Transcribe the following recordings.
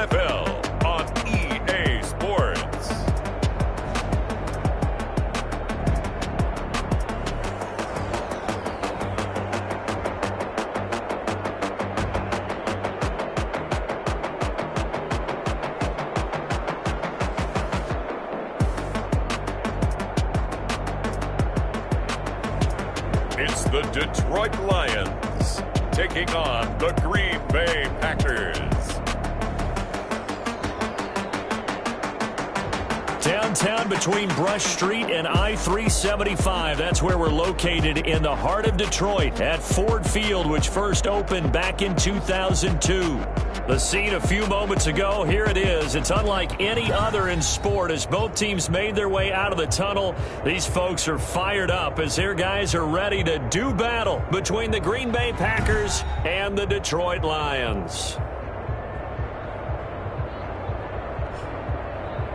NFL on EA Sports. It's the Detroit Lions taking on the Green Bay Packers. Downtown between Brush Street and I-375. That's where we're located in the heart of Detroit at Ford Field, which first opened back in 2002. The scene a few moments ago, here it is. It's unlike any other in sport as both teams made their way out of the tunnel. These folks are fired up as their guys are ready to do battle between the Green Bay Packers and the Detroit Lions.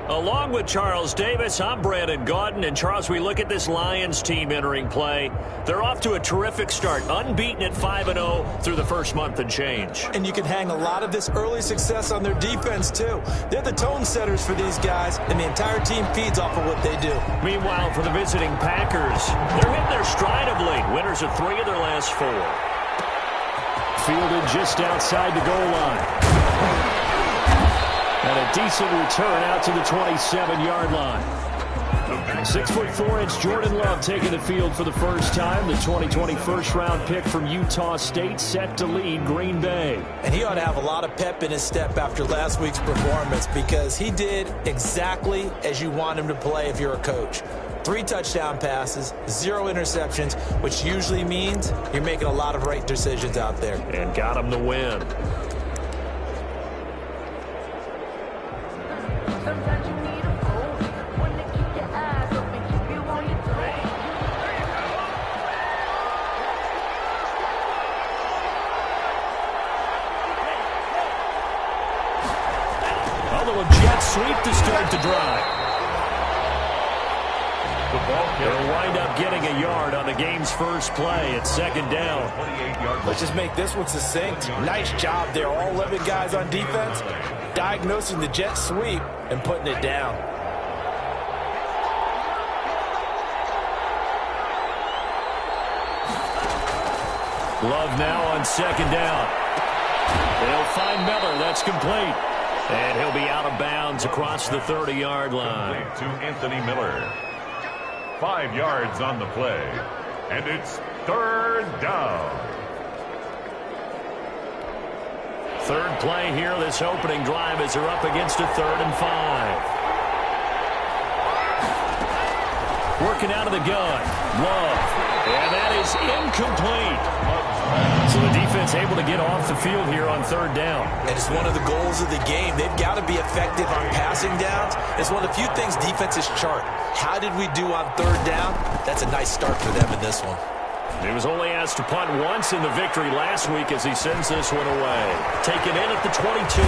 Along with Charles Davis, I'm Brandon Gaudin. And Charles, we look at this Lions team entering play. They're off to a terrific start, unbeaten at 5-0 through the first month and change. And you can hang a lot of this early success on their defense, too. They're the tone setters for these guys, and the entire team feeds off of what they do. Meanwhile, for the visiting Packers, they're hitting their stride of late. Winners of 3 of their last 4. Fielded just outside the goal line. And a decent return out to the 27-yard line. 6'4" Jordan Love taking the field for the first time. The 2020 first-round pick from Utah State set to lead Green Bay. And he ought to have a lot of pep in his step after last week's performance because he did exactly as you want him to play if you're a coach. 3 touchdown passes, 0 interceptions, which usually means you're making a lot of right decisions out there. And got him the win. Jet sweep to start the drive. They'll wind up getting a yard on the game's first play. It's second down. Let's just make this one succinct. Nice job there. All 11 guys on defense diagnosing the jet sweep and putting it down. Love now on second down. They'll find Miller. That's complete. And he'll be out of bounds across the 30-yard line. To Anthony Miller. 5 yards on the play. And it's third down. Third play here, this opening drive as they're up against a 3rd and 5. Working out of the gun. Love. And that is incomplete. So the defense able to get off the field here on third down. And it's one of the goals of the game. They've got to be effective on passing downs. It's one of the few things defenses chart. How did we do on third down? That's a nice start for them in this one. He was only asked to punt once in the victory last week as he sends this one away. Taken in at the 22.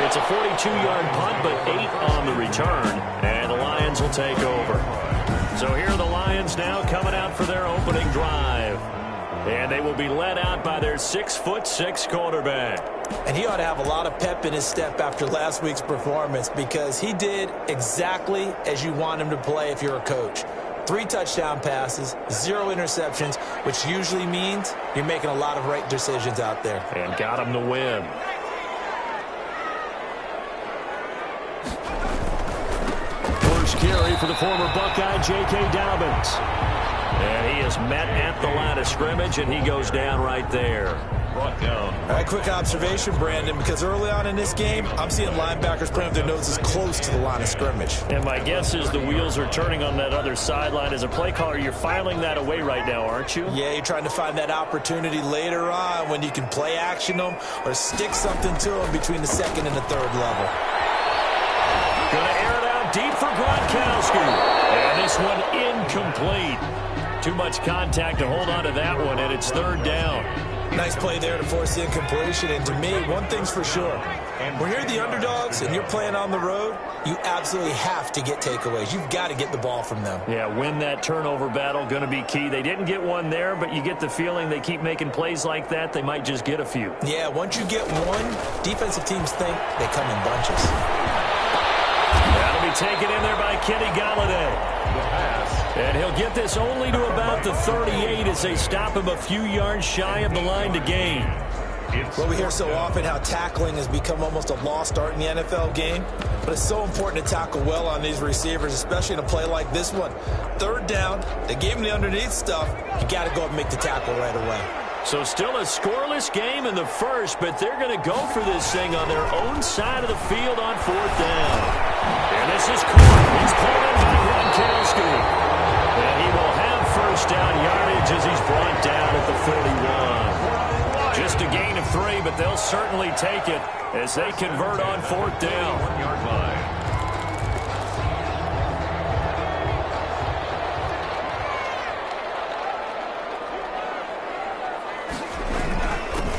It's a 42-yard punt, but 8 on the return. And the Lions will take over. So here are the Lions now coming out for their opening drive. And they will be led out by their 6'6" quarterback. And he ought to have a lot of pep in his step after last week's performance because he did exactly as you want him to play if you're a coach. 3 touchdown passes, 0 interceptions, which usually means you're making a lot of right decisions out there. And got him the win. Carry for the former Buckeye, J.K. Dobbins. And he is met at the line of scrimmage, and he goes down right there. Brought down. All right, quick observation, Brandon, because early on in this game, I'm seeing linebackers putting their noses close to the line of scrimmage. And my guess is the wheels are turning on that other sideline. As a play caller, you're filing that away right now, aren't you? Yeah, you're trying to find that opportunity later on when you can play action them or stick something to them between the 2nd and the 3rd level. Gonna air it out deep for Gronkowski. And this one incomplete. Too much contact to hold on to that one, and it's third down. Nice play there to force the incompletion. And to me, one thing's for sure. When you're the underdogs and you're playing on the road, you absolutely have to get takeaways. You've got to get the ball from them. Yeah, win that turnover battle, going to be key. They didn't get one there, but you get the feeling they keep making plays like that, they might just get a few. Yeah, once you get one, defensive teams think they come in bunches. That'll be taken in there by Kenny Galladay. And he'll get this only to about the 38 as they stop him a few yards shy of the line to gain. Well, we hear so often how tackling has become almost a lost art in the NFL game, but it's so important to tackle well on these receivers, especially in a play like this one. Third down, they gave him the underneath stuff. You got to go up and make the tackle right away. So still a scoreless game in the first, but they're going to go for this thing on their own side of the field on fourth down. And this is caught. He's pulled in by Gronkowski. And he will have first down yardage as he's brought down at the 41. Just a gain of 3, but they'll certainly take it as they convert on fourth down. 1-yard line.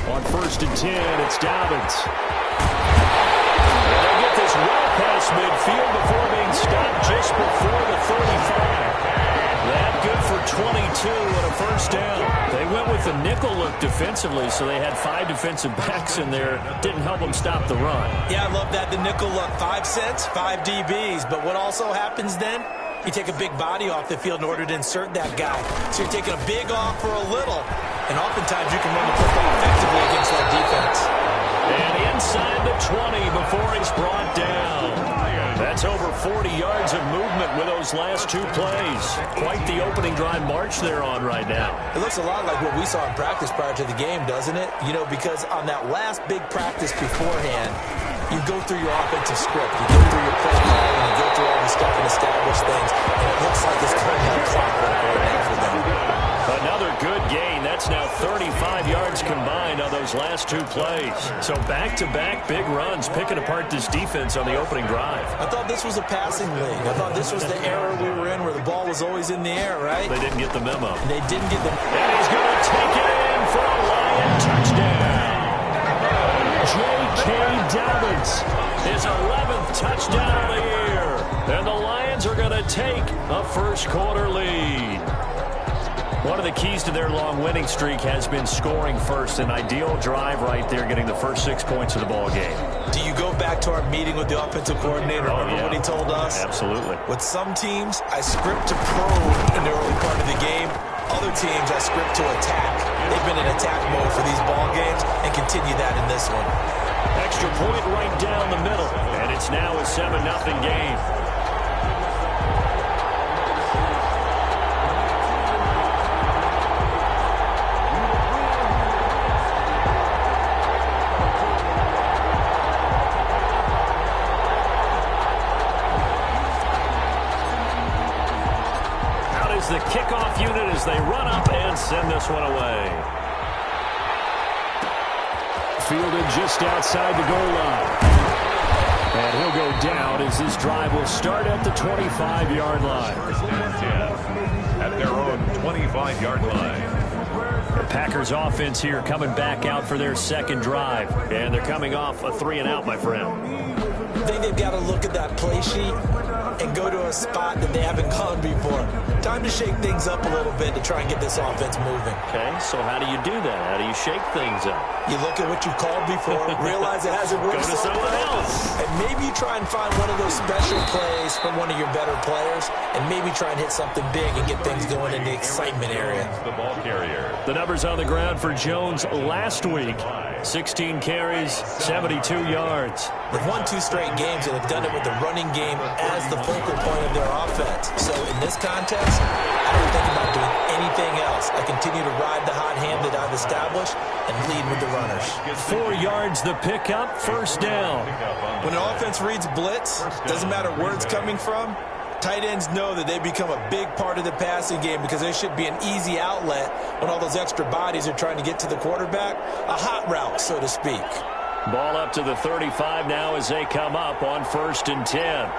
On first and 10, it's Dobbins. And they get this well past midfield before being stopped just before the 35. That good for 22 and a first down. They went with the nickel look defensively, so they had 5 defensive backs in there. Didn't help them stop the run. Yeah, I love that, the nickel look. 5 cents, 5 DBs. But what also happens then? You take a big body off the field in order to insert that guy. So you're taking a big off for a little. And oftentimes you can run the football effectively against that defense. And inside the 20 before he's brought down. That's over 40 yards of movement with those last 2 plays. Quite the opening drive march they're on right now. It looks a lot like what we saw in practice prior to the game, doesn't it? You know, because on that last big practice beforehand, you go through your offensive script. You go through your play calling, you go through all the stuff and establish things. And it looks like it's kind of like clockwork right now for them. Another good gain. That's now 35 yards combined on those last 2 plays. So back-to-back big runs, picking apart this defense on the opening drive. I thought this was a passing league. I thought this was the era we were in where the ball was always in the air, right? They didn't get the memo. And they didn't get the... And he's going to take it in for a Lion touchdown. J.K. Dobbins, his 11th touchdown of the year. And the Lions are going to take a first-quarter lead. One of the keys to their long winning streak has been scoring first. An ideal drive right there, getting the first 6 points of the ball game. Do you go back to our meeting with the offensive coordinator? Remember what he told us? Absolutely. With some teams, I script to probe in the early part of the game. Other teams, I script to attack. They've been in attack mode for these ball games and continue that in this one. Extra point right down the middle. And it's now a 7-0 game. The kickoff unit as they run up and send this one away. Fielded just outside the goal line. And he'll go down as this drive will start at the 25-yard line. First and 10 at their own 25-yard line. The Packers offense here coming back out for their second drive. And they're coming off a 3-and-out, my friend. I think they've got to look at that play sheet and go to a spot that they haven't gone before. Time to shake things up a little bit to try and get this offense moving. Okay, so how do you do that? How do you shake things up? You look at what you called before, realize it hasn't worked. Go to someone else. And maybe you try and find one of those special plays from one of your better players, and maybe try and hit something big and get things going in the excitement area. The ball carrier. The numbers on the ground for Jones last week. 16 carries, 72 yards. They've won 2 straight games, and have done it with the running game as the focal point of their offense. So in this context, I don't think about doing anything else. I continue to ride the hot hand that I've established and lead with the runners. 4 yards the pickup, first down. When an offense reads blitz, doesn't matter where it's coming from, tight ends know that they become a big part of the passing game because they should be an easy outlet when all those extra bodies are trying to get to the quarterback. A hot route, so to speak. Ball up to the 35 now as they come up on first and 10.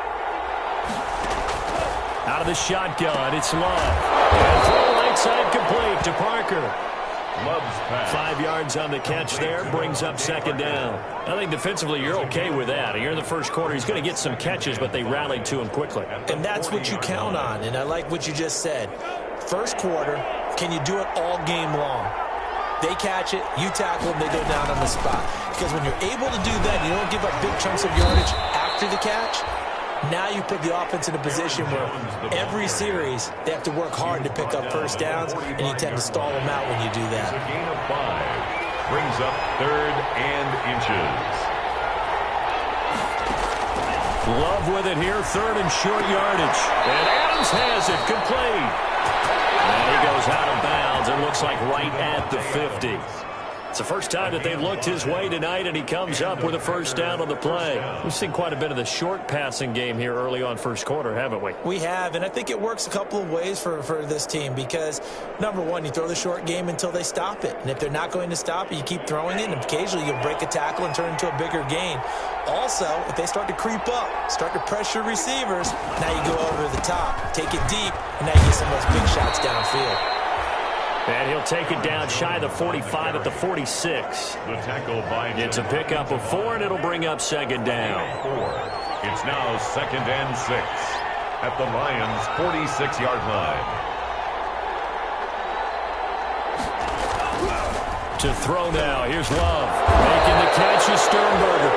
Out of the shotgun, it's Love. And throw right side complete to Parker. Love's pass. 5 yards on the catch there, brings up second down. I think defensively you're okay with that. Here in the first quarter, he's going to get some catches, but they rallied to him quickly. And that's what you count on, and I like what you just said. First quarter, can you do it all game long? They catch it, you tackle them, they go down on the spot. Because when you're able to do that, you don't give up big chunks of yardage after the catch, now you put the offense in a position where every series they have to work hard to pick up first downs, and you tend to stall them out when you do that. It's a gain of 5. Brings up 3rd and inches. Love with it here, 3rd and short yardage. And Adams has it, complete. And he goes out of bounds. It looks like right at the 50. It's the first time that they've looked his way tonight, and he comes up with a first down on the play. We've seen quite a bit of the short passing game here early on first quarter, haven't we? We have, and I think it works a couple of ways for this team because, number one, you throw the short game until they stop it. And if they're not going to stop it, you keep throwing it, and occasionally you'll break a tackle and turn it into a bigger gain. Also, if they start to creep up, start to pressure receivers, now you go over the top, take it deep, and now you get some of those big shots downfield. And he'll take it down shy of the 45 at the 46. The tackle by It's a pickup of 4, and it'll bring up second down. 4. It's now 2nd and 6 at the Lions' 46-yard line. To throw now, here's Love. Making the catch is Sternberger.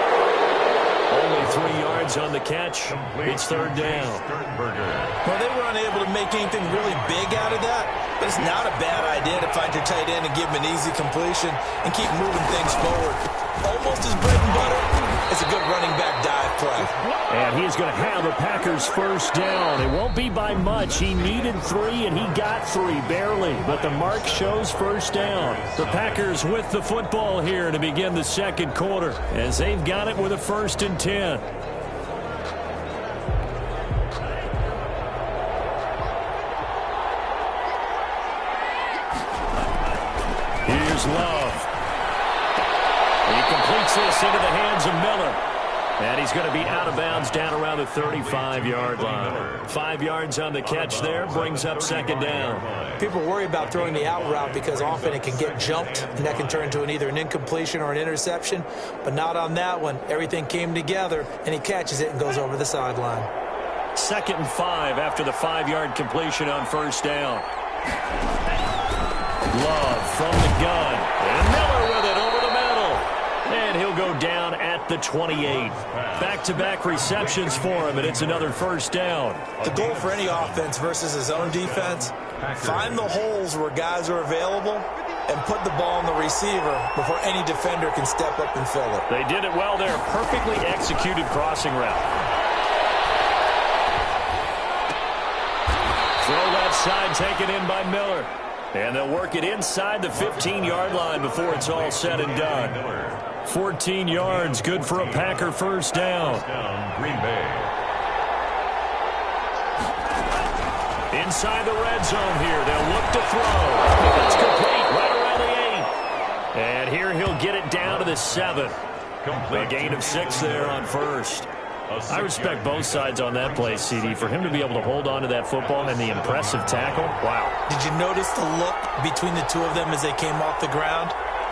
Only 3 yards on the catch. It's 3rd down. Well, they were unable to make anything really big out of that, but it's not a bad idea to find your tight end and give him an easy completion and keep moving things forward. Almost as bread and butter as a good running back dive play. And he's going to have the Packers first down. It won't be by much. He needed 3, and he got 3, barely. But the mark shows first down. The Packers with the football here to begin the second quarter, as they've got it with a 1st and 10. Here's Love. He completes this into the hands of Miller. And he's going to be out of bounds down around the 35-yard line. 5 yards on the catch there, brings up second down. People worry about throwing the out route because often it can get jumped, and that can turn into either an incompletion or an interception. But not on that one. Everything came together, and he catches it and goes over the sideline. 2nd and 5 after the 5-yard completion on first down. Love from the gun. And Miller with it over the middle. And he'll go down at the 28. Back-to-back receptions for him, and it's another first down. The goal for any offense versus his own defense, find the holes where guys are available and put the ball on the receiver before any defender can step up and fill it. They did it well there. Perfectly executed crossing route. Throw that side taken in by Miller. And they'll work it inside the 15-yard line before it's all said and done. 14 yards, good for a Packer first down. Green Bay. Inside the red zone here, they'll look to throw. It's complete, right around the 8. And here he'll get it down to the 7. A gain of 6 there on first. I respect both sides on that play, CD. For him to be able to hold on to that football and the impressive tackle, wow. Did you notice the look between the two of them as they came off the ground?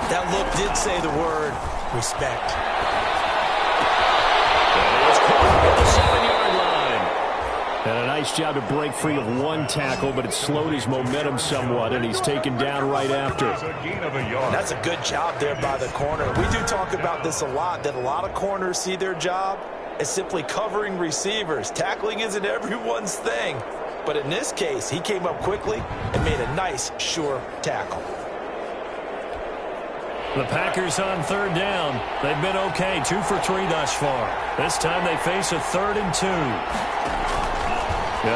That look did say the word respect. And it's caught at the 7-yard line. And a nice job to break free of one tackle, but it slowed his momentum somewhat, and he's taken down right after. That's a good job there by the corner. We do talk about this a lot, that a lot of corners see their job as simply covering receivers. Tackling isn't everyone's thing. But in this case, he came up quickly and made a nice, sure tackle. The Packers on third down. They've been okay, 2 for 3 thus far. This time they face a 3rd and 2.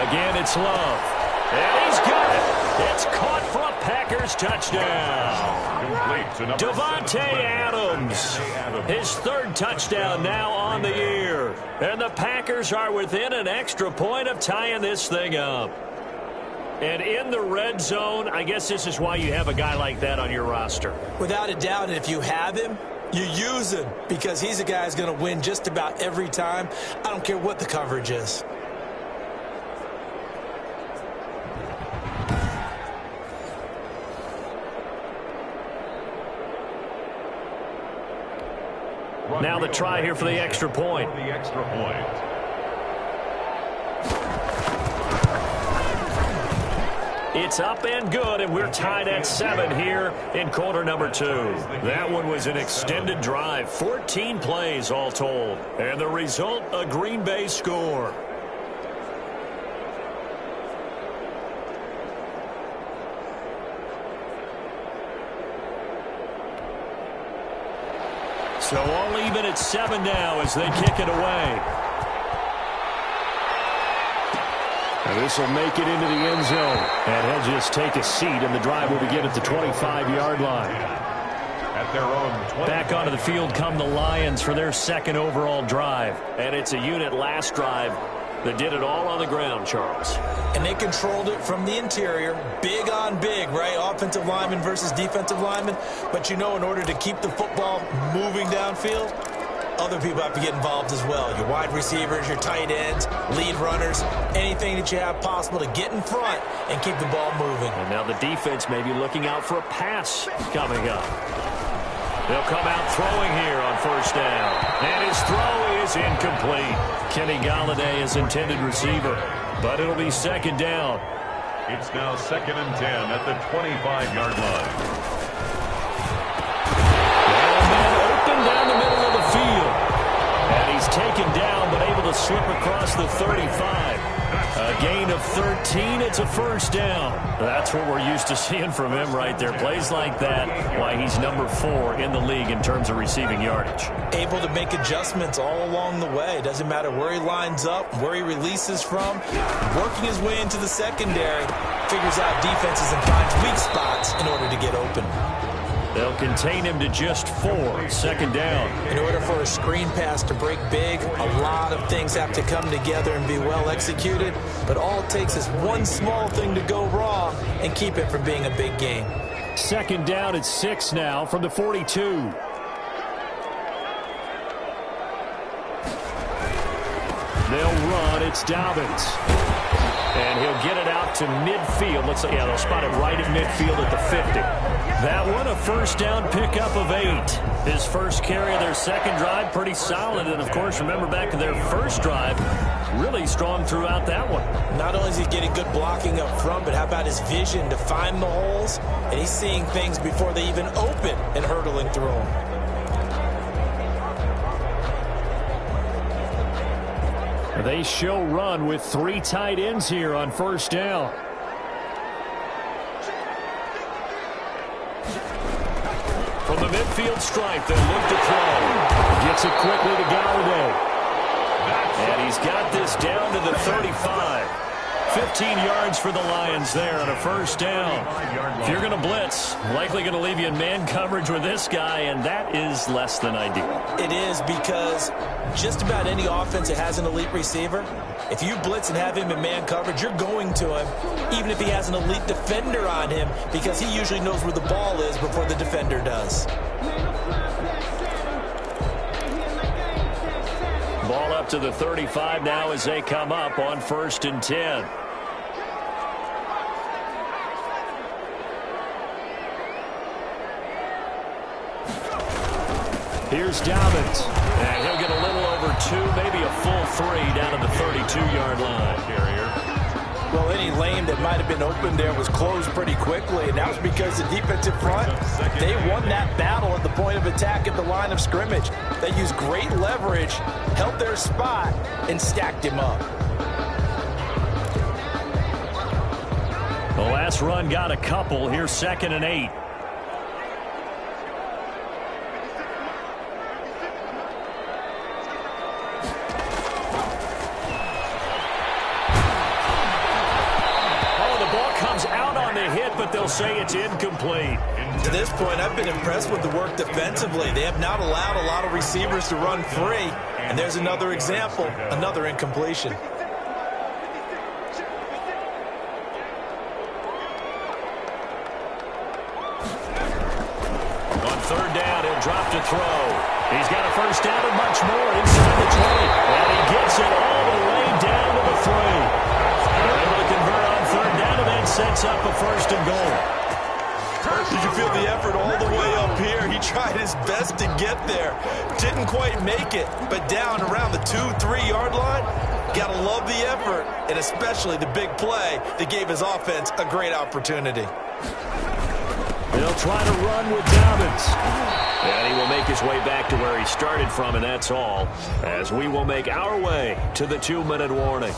Again, it's Love. And he's got it. It's caught for a Packers touchdown. Davante Adams. His 3rd touchdown now on the year. And the Packers are within an extra point of tying this thing up. And in the red zone, I guess this is why you have a guy like that on your roster. Without a doubt, and if you have him, you use him because he's a guy who's going to win just about every time. I don't care what the coverage is. Now the try here for the extra point. It's up and good, and we're tied at 7 here in quarter number 2. That one was an extended drive, 14 plays all told. And the result, a Green Bay score. So all even at 7 now as they kick it away. And this will make it into the end zone. And he'll just take a seat, and the drive will begin at the 25-yard line. At their own 20. Back onto the field come the Lions for their second overall drive. And it's a unit last drive that did it all on the ground, Charles. And they controlled it from the interior, big on big, right? Offensive lineman versus defensive lineman. But, you know, in order to keep the football moving downfield, other people have to get involved as well. Your wide receivers, your tight ends, lead runners, anything that you have possible to get in front and keep the ball moving. And now the defense may be looking out for a pass coming up. They'll come out throwing here on first down. And his throw is incomplete. Kenny Galladay is intended receiver, but it'll be second down. It's now 2nd and 10 at the 25-yard line. Open down the middle of the field. And he's taken down, but able to slip across the 35. A gain of 13. It's a first down. That's what we're used to seeing from him right there. Plays like that, why he's number 4 in the league in terms of receiving yardage. Able to make adjustments all along the way. Doesn't matter where he lines up, where he releases from. Working his way into the secondary. Figures out defenses and finds weak spots in order to get open. They'll contain him to just 4. Second down. In order for a screen pass to break big, a lot of things have to come together and be well executed. But all it takes is one small thing to go wrong and keep it from being a big game. Second down at 6 now from the 42. They'll run. It's Dobbins. And he'll get it out to midfield. Looks like, yeah, they'll spot it right at midfield at the 50. That one, a first down pickup of 8. His first carry of their second drive, pretty solid. And, of course, remember back to their first drive, really strong throughout that one. Not only is he getting good blocking up front, but how about his vision to find the holes? And he's seeing things before they even open and hurtling through them. They show run with 3 tight ends here on first down. From the midfield stripe, they'll look to throw. Gets it quickly to Galladay. And he's got this down to the 35. 15 yards for the Lions there on a first down. If you're going to blitz, likely going to leave you in man coverage with this guy, and that is less than ideal. It is, because just about any offense that has an elite receiver, if you blitz and have him in man coverage, you're going to him, even if he has an elite defender on him, because he usually knows where the ball is before the defender does. Ball up to the 35 now as they come up on 1st and 10. Here's Dobbins. And he'll get a little over 2, maybe a full 3 down to the 32-yard line. Well, any lane that might have been open there was closed pretty quickly, and that was because the defensive front, they won that battle at the point of attack at the line of scrimmage. They used great leverage, held their spot, and stacked him up. The last run got a couple. Here's 2nd and 8. But they'll say it's incomplete. To this point, I've been impressed with the work defensively. They have not allowed a lot of receivers to run free. And there's another example, another incompletion. On 3rd down, he'll drop to throw. He's got a first down and much more inside the 20. And he gets it all the way down to the 3. They're able to convert on 3rd down, and that sets up a 1st and goal. Did you feel the effort all the way up here? He tried his best to get there. Didn't quite make it, but down around the 2-3 yard line. Gotta love the effort, and especially the big play that gave his offense a great opportunity. They'll try to run with Dobbins. And he will make his way back to where he started from, and that's all, as we will make our way to the 2-minute warning.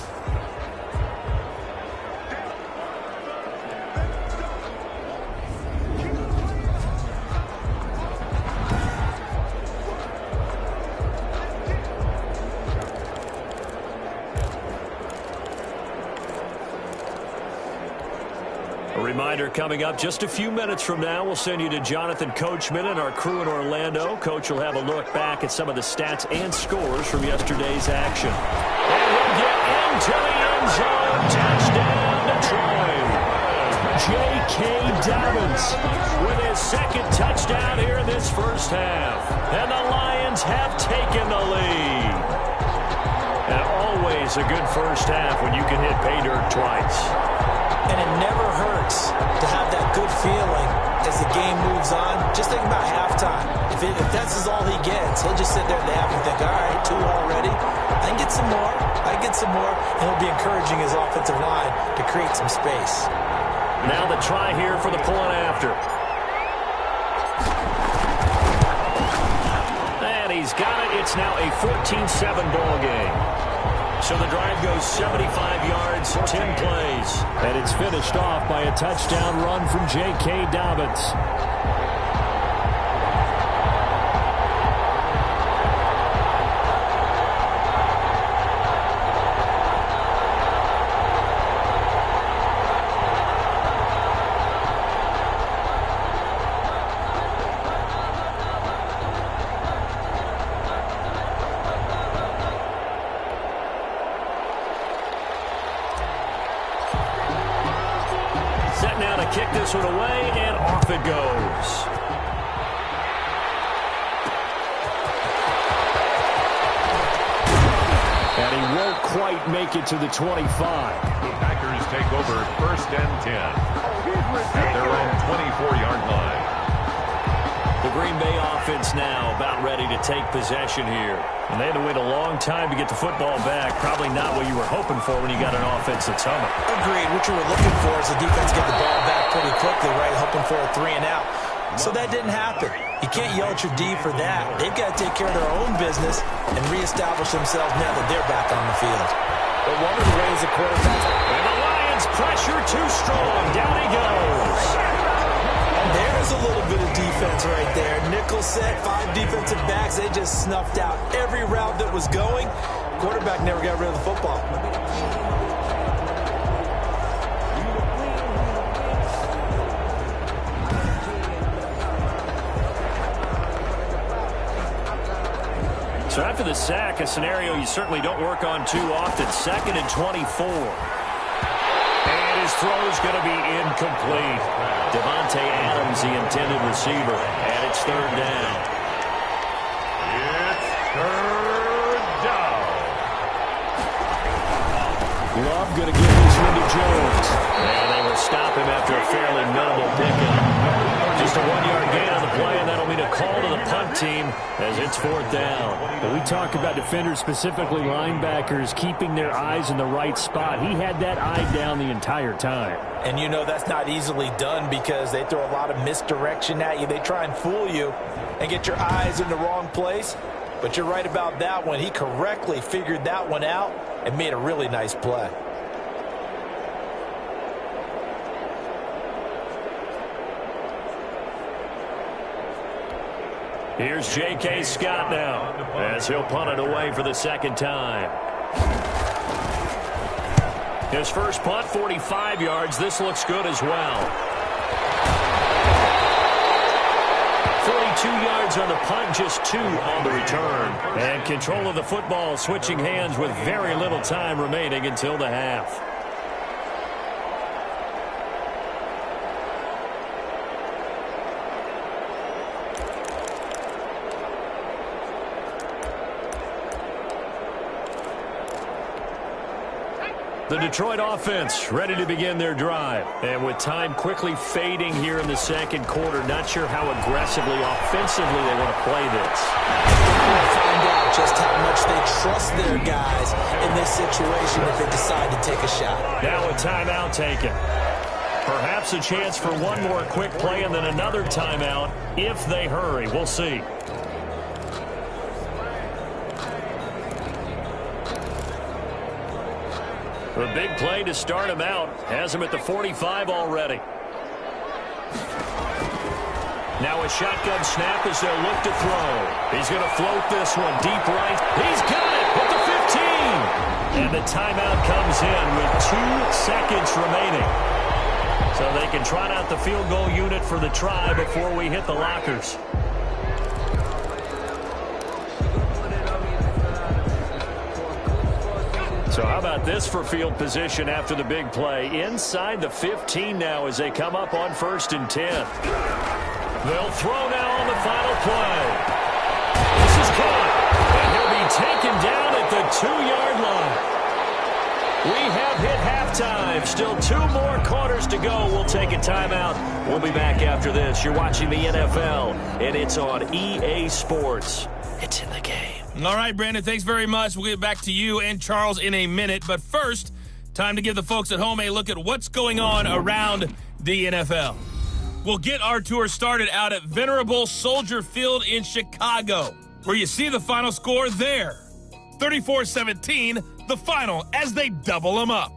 A reminder coming up just a few minutes from now, we'll send you to Jonathan Coachman and our crew in Orlando. Coach will have a look back at some of the stats and scores from yesterday's action. And we'll get into the end zone. Touchdown, Detroit. J.K. Dobbins with his second touchdown here in this first half. And the Lions have taken the lead. And always a good first half when you can hit pay dirt twice. And it never hurts to have that good feeling as the game moves on. Just think about halftime. If that's all he gets, he'll just sit there at the half and think, all right, 2 already. I can get some more. I can get some more. And he'll be encouraging his offensive line to create some space. Now the try here for the point after. And he's got it. It's now a 14-7 ball game. So the drive goes 75 yards, 10 plays. And it's finished off by a touchdown run from J.K. Dobbins. Now to kick this one away, and off it goes. And he won't quite make it to the 25. The Packers take over 1st and 10 at their own 24-yard line. The Green Bay offense now about ready to take possession here. And they had to wait a long time to get the football back. Probably not what you were hoping for when you got an offense that's humming. Agreed. What you were looking for is the defense get the ball back pretty quickly, right? Hoping for a 3 and out. So that didn't happen. You can't yell at your D for that. They've got to take care of their own business and reestablish themselves now that they're back on the field. But one of the ways the quarterbacks... And the Lions pressure too strong. Down he goes. There's a little bit of defense right there. Nickel set, 5 defensive backs. They just snuffed out every route that was going. Quarterback never got rid of the football. So after the sack, a scenario you certainly don't work on too often. 2nd and 24. And his throw is going to be incomplete. Devontae Adams, the intended receiver, and it's 3rd down. It's 3rd down. Love going to give this one to Jones. And they will stop him after a fairly minimal pickup. Just a 1-yard gain on the play, and that'll mean a call to the punt team as it's 4th down. But we talk about defenders, specifically linebackers, keeping their eyes in the right spot. He had that eye down the entire time. And you know that's not easily done because they throw a lot of misdirection at you. They try and fool you and get your eyes in the wrong place. But you're right about that one. He correctly figured that one out and made a really nice play. Here's J.K. Scott now as he'll punt it away for the 2nd time. His first punt, 45 yards. This looks good as well. 42 yards on the punt, just 2 on the return. And control of the football switching hands with very little time remaining until the half. The Detroit offense ready to begin their drive. And with time quickly fading here in the second quarter, not sure how aggressively, offensively they want to play this. We'll find out just how much they trust their guys in this situation if they decide to take a shot. Now a timeout taken. Perhaps a chance for one more quick play and then another timeout if they hurry. We'll see. A big play to start him out. Has him at the 45 already. Now a shotgun snap as they'll look to throw. He's going to float this one deep right. He's got it at the 15. And the timeout comes in with 2 seconds remaining. So they can trot out the field goal unit for the try before we hit the lockers. So how about this for field position after the big play? Inside the 15 now as they come up on 1st and 10. They'll throw now on the final play. This is caught. And he'll be taken down at the 2-yard line. We have hit halftime. Still 2 more quarters to go. We'll take a timeout. We'll be back after this. You're watching the NFL, and it's on EA Sports. It's in the game. All right, Brandon, thanks very much. We'll get back to you and Charles in a minute. But first, time to give the folks at home a look at what's going on around the NFL. We'll get our tour started out at Venerable Soldier Field in Chicago, where you see the final score there. 34-17, the final, as they double them up.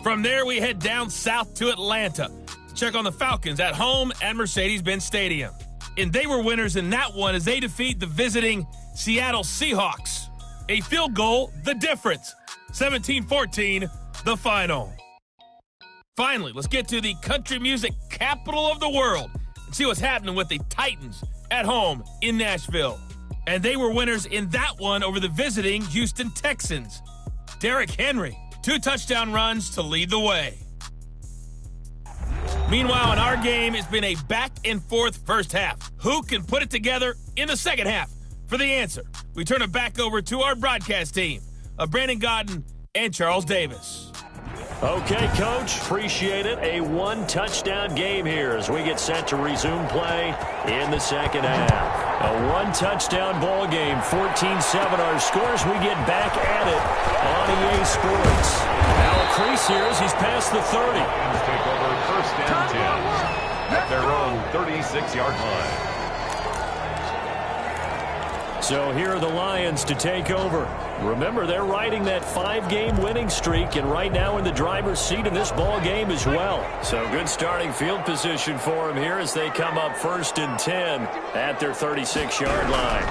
From there, we head down south to Atlanta to check on the Falcons at home at Mercedes-Benz Stadium. And they were winners in that one as they defeat the visiting Seattle Seahawks. A field goal, the difference. 17-14, the final. Finally, let's get to the country music capital of the world and see what's happening with the Titans at home in Nashville. And they were winners in that one over the visiting Houston Texans. Derrick Henry, 2 touchdown runs to lead the way. Meanwhile, in our game, it's been a back-and-forth first half. Who can put it together in the second half? For the answer, we turn it back over to our broadcast team of Brandon Godden and Charles Davis. Okay, Coach, appreciate it. A 1-touchdown game here as we get set to resume play in the second half. A 1-touchdown ball game, 14-7 our scores. We get back at it on EA Sports. Now a crease here as he's past the 30. Take over 1st and 10 at their own 36-yard line. So here are the Lions to take over. Remember, they're riding that 5-game winning streak, and right now in the driver's seat in this ball game as well. So good starting field position for them here as they come up 1st and 10 at their 36-yard line.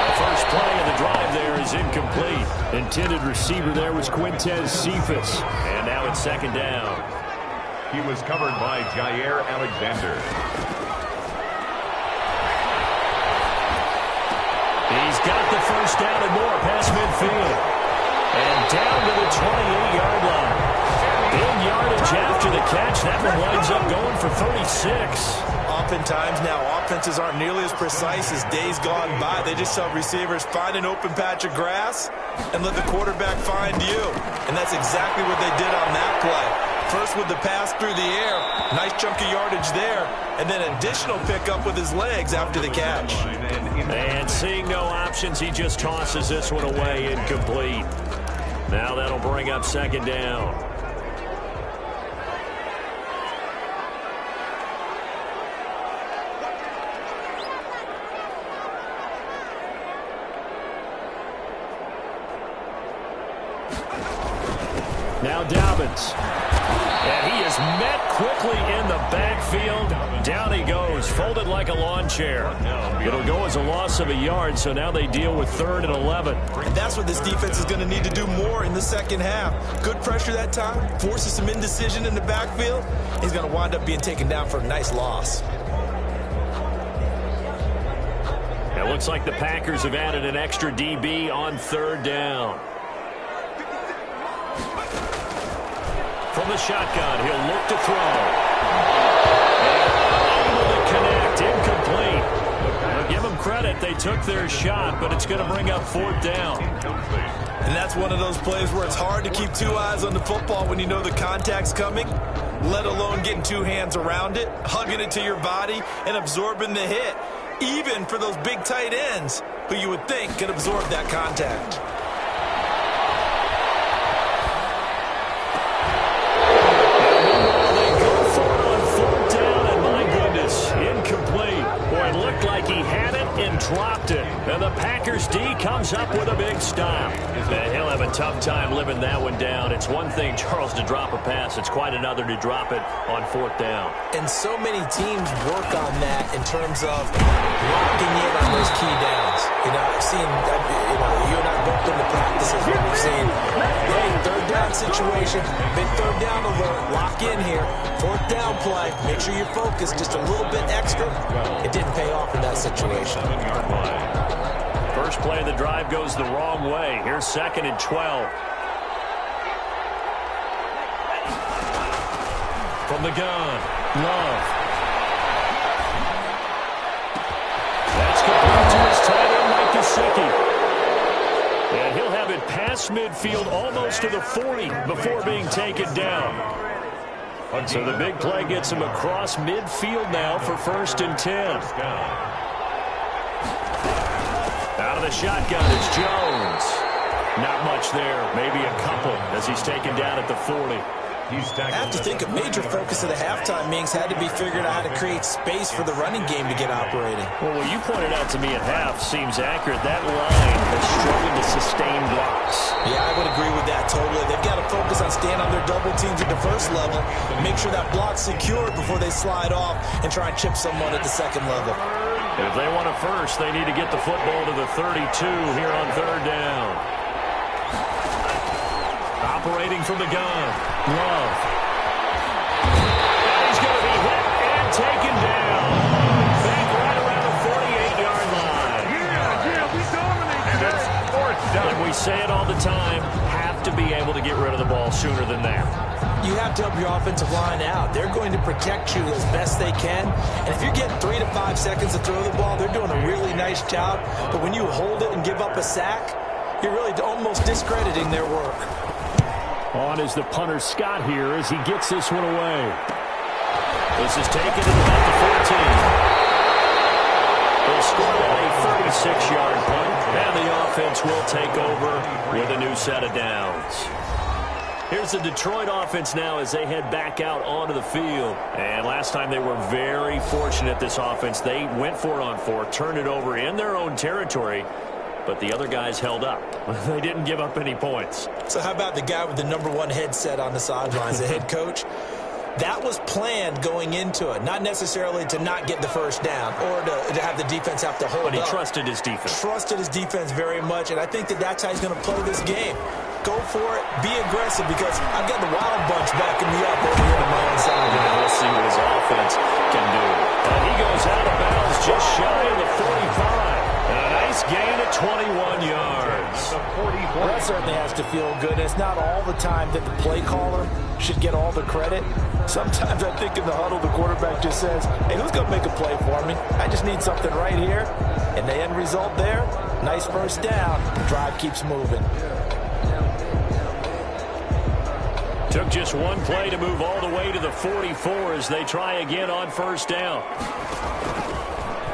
The first play of the drive there is incomplete. Intended receiver there was Quintez Cephas. And now it's 2nd down. He was covered by Jair Alexander. He's got the first down and more past midfield. And down to the 28-yard line. Big yardage after the catch. That one winds up going for 36. Oftentimes now, offenses aren't nearly as precise as days gone by. They just have receivers find an open patch of grass and let the quarterback find you. And that's exactly what they did on that play. First with the pass through the air, nice chunk of yardage there, and then additional pickup with his legs after the catch. And seeing no options, he just tosses this one away, incomplete. Now that'll bring up 2nd down. Now Dobbins. And he is met quickly in the backfield. Down he goes, folded like a lawn chair. It'll go as a loss of a yard, so now they deal with 3rd and 11. And that's what this defense is going to need to do more in the second half. Good pressure that time, forces some indecision in the backfield. He's going to wind up being taken down for a nice loss. It looks like the Packers have added an extra DB on 3rd down. From the shotgun, he'll look to throw. And able to connect, incomplete. But give them credit, they took their shot, but it's going to bring up 4th down. And that's one of those plays where it's hard to keep 2 eyes on the football when you know the contact's coming, let alone getting 2 hands around it, hugging it to your body, and absorbing the hit, even for those big tight ends who you would think could absorb that contact. They go for it on 4th down, and my goodness, incomplete. Boy, it looked like he had it and dropped it. And the Packers D comes up with a big stop. He'll have a tough time living that one down. It's one thing, Charles, to drop a pass. It's quite another to drop it on 4th down. And so many teams work on that in terms of locking in on those key downs. I've seen, you and I both been to practices where we've seen, hey, 3rd down situation, big 3rd down alert, lock in here, 4th down play, make sure you're focused just a little bit extra. It didn't pay off in that situation. First play of the drive goes the wrong way. Here's 2nd and 12. From the gun, Love. That's complete to his tight end, Mike Gesicki. And he'll have it past midfield almost to the 40 before being taken down. So the big play gets him across midfield now for 1st and 10. Out of the shotgun, it's Jones. Not much there, maybe a couple as he's taken down at the 40. I have to think a major focus of the halftime meetings had to be figured out how to create space for the running game to get operating. Well, what you pointed out to me at half seems accurate. That line has struggled to sustain blocks. Yeah, I would agree with that totally. They've got to focus on staying on their double teams at the 1st level, make sure that block's secured before they slide off and try and chip someone at the 2nd level. If they want a first, they need to get the football to the 32 here on 3rd down. Operating from the gun, Love. And he's going to be hit and taken down. Back right around the 48-yard line. Yeah, we dominate. And it's 4th down. And we say it all the time, have to be able to get rid of the ball sooner than that. You have to help your offensive line out. They're going to protect you as best they can. And if you're getting 3 to 5 seconds to throw the ball, they're doing a really nice job. But when you hold it and give up a sack, you're really almost discrediting their work. On is the punter Scott here as he gets this one away. This is taken at about the 14. They'll score on a 36-yard punt, and the offense will take over with a new set of downs. Here's the Detroit offense now as they head back out onto the field. And last time they were very fortunate, this offense. They went for it on 4, turned it over in their own territory, but the other guys held up. They didn't give up any points. So how about the guy with the #1 headset on the sidelines, the head coach? That was planned going into it, not necessarily to not get the first down or to have the defense have to hold up. But he trusted his defense. Trusted his defense very much, and I think that's how he's going to play this game. Go for it, be aggressive, because I've got the wild bunch backing me up over here on my own side. We'll see what his offense can do. And he goes out of bounds just shy of the 45. And a nice gain of 21 yards. Well, that certainly has to feel good. It's not all the time that the play caller should get all the credit. Sometimes I think in the huddle, the quarterback just says, hey, who's going to make a play for me? I just need something right here. And the end result there, nice 1st down. The drive keeps moving. Took just one play to move all the way to the 44 as they try again on 1st down.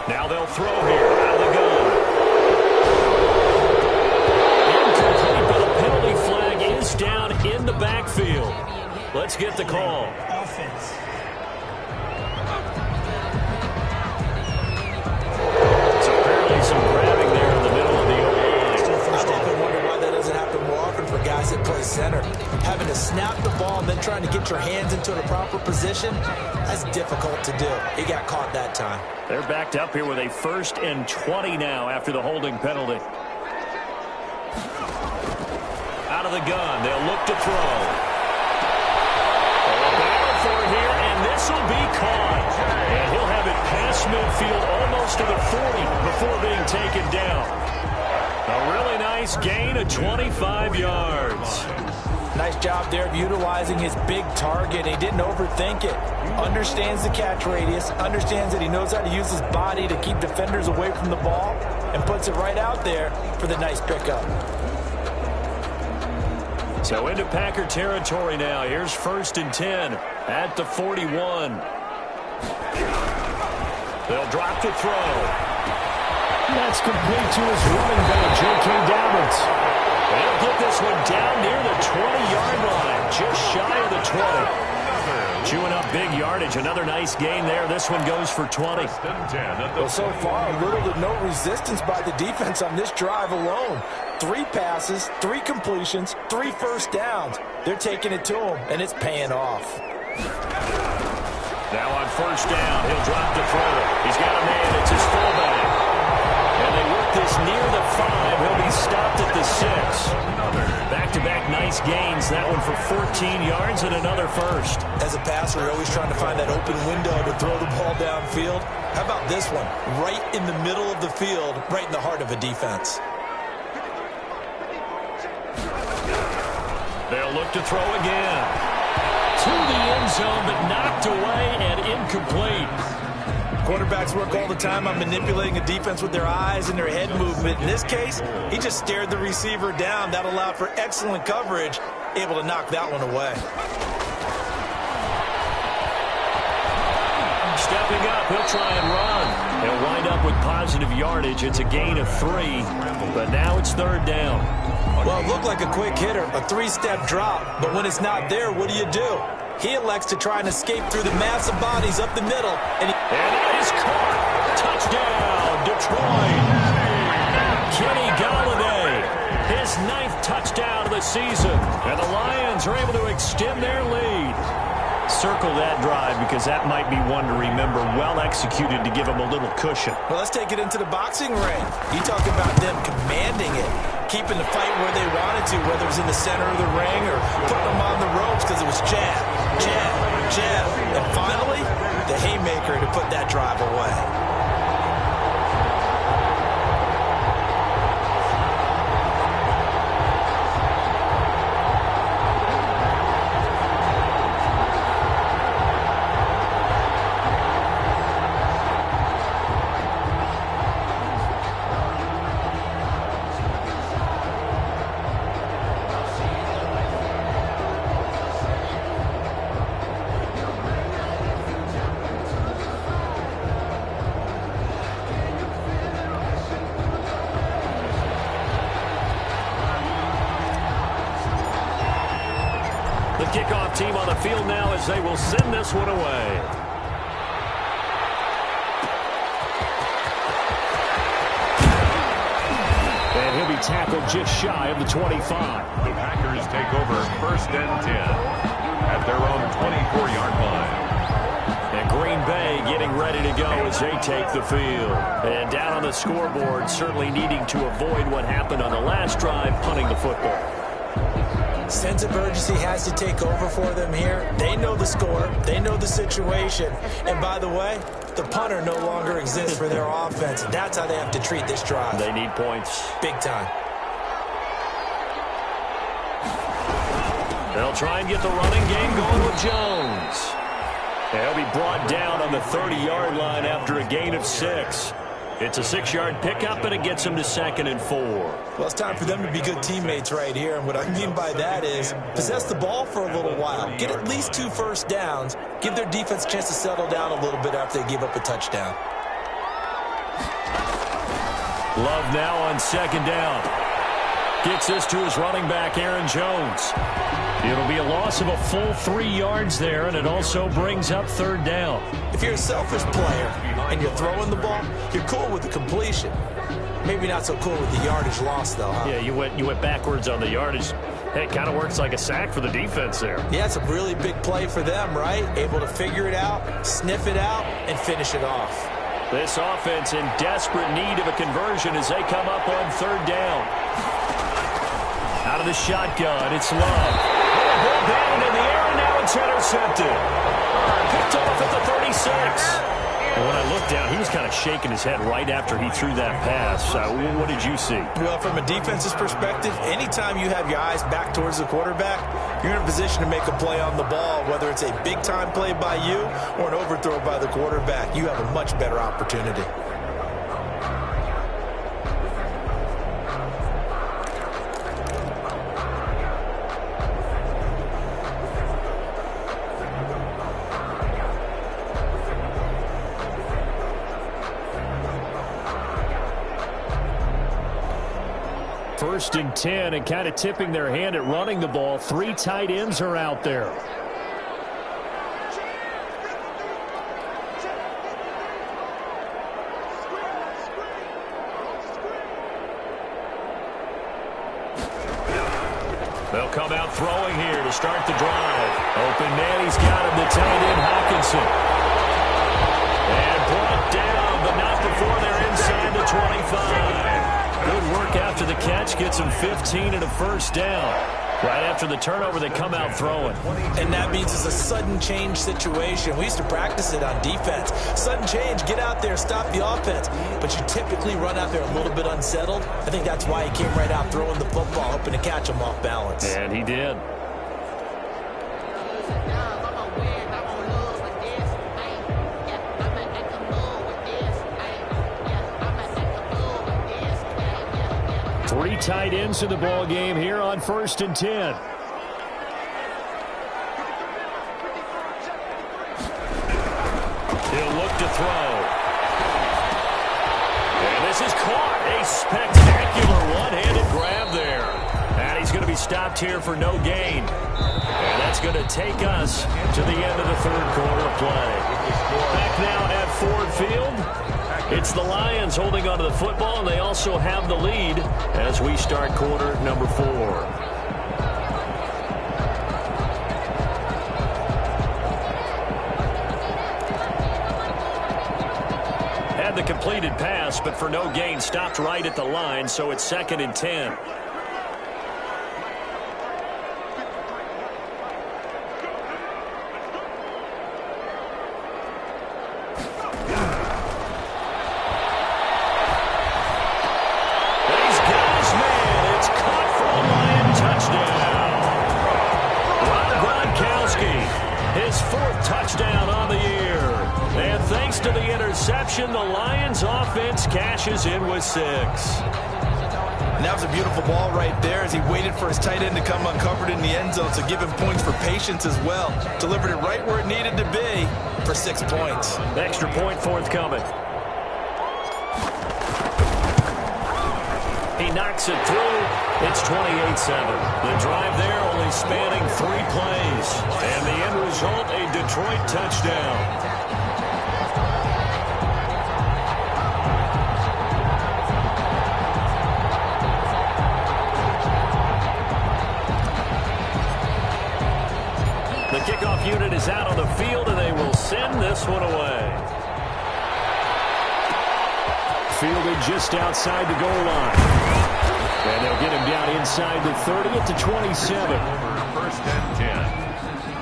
Now they'll throw here out of the gun. Incomplete, but a penalty flag is down in the backfield. Let's get the call. Offense. So apparently some grabbing there in the middle of the O-line. I've often wondered why that doesn't happen more often for guys that play center. Having to snap the ball and then trying to get your hands into the proper position, that's difficult to do. He got caught that time. They're backed up here with a 1st and 20 now after the holding penalty. Out of the gun, they'll look to throw. A battle for it here, and this will be caught. And he'll have it past midfield almost to the 40 before being taken down. A really nice gain of 25 yards. Nice job there of utilizing his big target. He didn't overthink it. Understands the catch radius. Understands that he knows how to use his body to keep defenders away from the ball. and puts it right out there for the nice pickup. So into Packer territory now. Here's 1st and 10 at the 41. They'll drop the throw. That's complete to his running back, J.K. Dobbins. They'll get this one down near the 20-yard line, just shy of the 20. Chewing up big yardage. Another nice gain there. This one goes for 20. Well, so far, little to no resistance by the defense on this drive alone. 3 passes, 3 completions, 3 first downs. They're taking it to him, and it's paying off. Now on 1st down, he'll drop the throw. He's got a man. It's his fullback. And they work this near the 5. He'll be stopped at the 6. Back-to-back nice gains. That one for 14 yards and another first. As a passer, you're always trying to find that open window to throw the ball downfield. How about this one? Right in the middle of the field, right in the heart of a defense. They'll look to throw again. To the end zone, but knocked away and incomplete. Quarterbacks work all the time on manipulating a defense with their eyes and their head movement. In this case, he just stared the receiver down. That allowed for excellent coverage, able to knock that one away. Stepping up, he'll try and run. He'll wind up with positive yardage. It's a gain of 3, but now it's 3rd down. Well, it looked like a quick hitter, a 3-step drop, but when it's not there, what do? He elects to try and escape through the mass of bodies up the middle. And that is caught. Touchdown, Detroit. Kenny Golladay, his 9th touchdown of the season. And the Lions are able to extend their lead. Circle that drive because that might be one to remember. Well executed to give them a little cushion. Well, let's take it into the boxing ring. You talk about them commanding it, keeping the fight where they wanted to, whether it was in the center of the ring or putting them on the ropes because it was jab, jab, jab. And finally, the haymaker to put that drive away. Kickoff team on the field now as they will send this one away. And he'll be tackled just shy of the 25. The Packers take over 1st and 10 at their own 24-yard line. And Green Bay getting ready to go as they take the field. And down on the scoreboard, certainly needing to avoid what happened on the last drive, punting the football. Sense of urgency has to take over for them here. They know the score. They know the situation. And by the way, the punter no longer exists for their offense. That's how they have to treat this drive. They need points. Big time. They'll try and get the running game going with Jones. He'll be brought down on the 30-yard line after a gain of 6. It's a 6-yard pickup, and it gets them to 2nd and 4. Well, it's time for them to be good teammates right here. And what I mean by that is possess the ball for a little while. Get at least 2 first downs. Give their defense a chance to settle down a little bit after they give up a touchdown. Love now on 2nd down. Gets this to his running back, Aaron Jones. It'll be a loss of a full 3 yards there, and it also brings up 3rd down. If you're a selfish player and you're throwing the ball, you're cool with the completion. Maybe not so cool with the yardage loss, though, huh? Yeah, you went backwards on the yardage. Hey, it kind of works like a sack for the defense there. Yeah, it's a really big play for them, right? Able to figure it out, sniff it out, and finish it off. This offense in desperate need of a conversion as they come up on 3rd down. Out of the shotgun, it's Love. Ball batted in the air, and now it's intercepted. Picked off at the 36. And when I looked down, he was kind of shaking his head right after he threw that pass. What did you see? Well, from a defense's perspective, anytime you have your eyes back towards the quarterback, you're in a position to make a play on the ball, whether it's a big-time play by you or an overthrow by the quarterback. You have a much better opportunity. 1st and 10, and kind of tipping their hand at running the ball. 3 tight ends are out there. They'll come out throwing here to start the drive. Open man, he's got him, the tight end, Hawkinson. And brought down, but not before they're inside the 25. Good work after the catch, gets him 15 and a first down. Right after the turnover, they come out throwing. And that means it's a sudden change situation. We used to practice it on defense. Sudden change, get out there, stop the offense. But you typically run out there a little bit unsettled. I think that's why he came right out throwing the football, hoping to catch him off balance. And he did. Three tight ends in the ball game here on 1st and 10. He'll look to throw. And this is caught. A spectacular one-handed grab there. And he's going to be stopped here for no gain. And that's going to take us to the end of the 3rd quarter of play. Back now at Ford Field. It's the Lions holding onto the football, and they also have the lead as we start quarter number 4. Had the completed pass, but for no gain, stopped right at the line, so it's 2nd and 10. The Lions offense cashes in with 6. And that was a beautiful ball right there as he waited for his tight end to come uncovered in the end zone, so give him points for patience as well. Delivered it right where it needed to be for 6 points. Extra point forthcoming. He knocks it through. It's 28-7. The drive there only spanning 3 plays. And the end result, a Detroit touchdown. Kickoff unit is out on the field, and they will send this one away. Fielded just outside the goal line. And they'll get him down inside the 30 at the 27. 1st and 10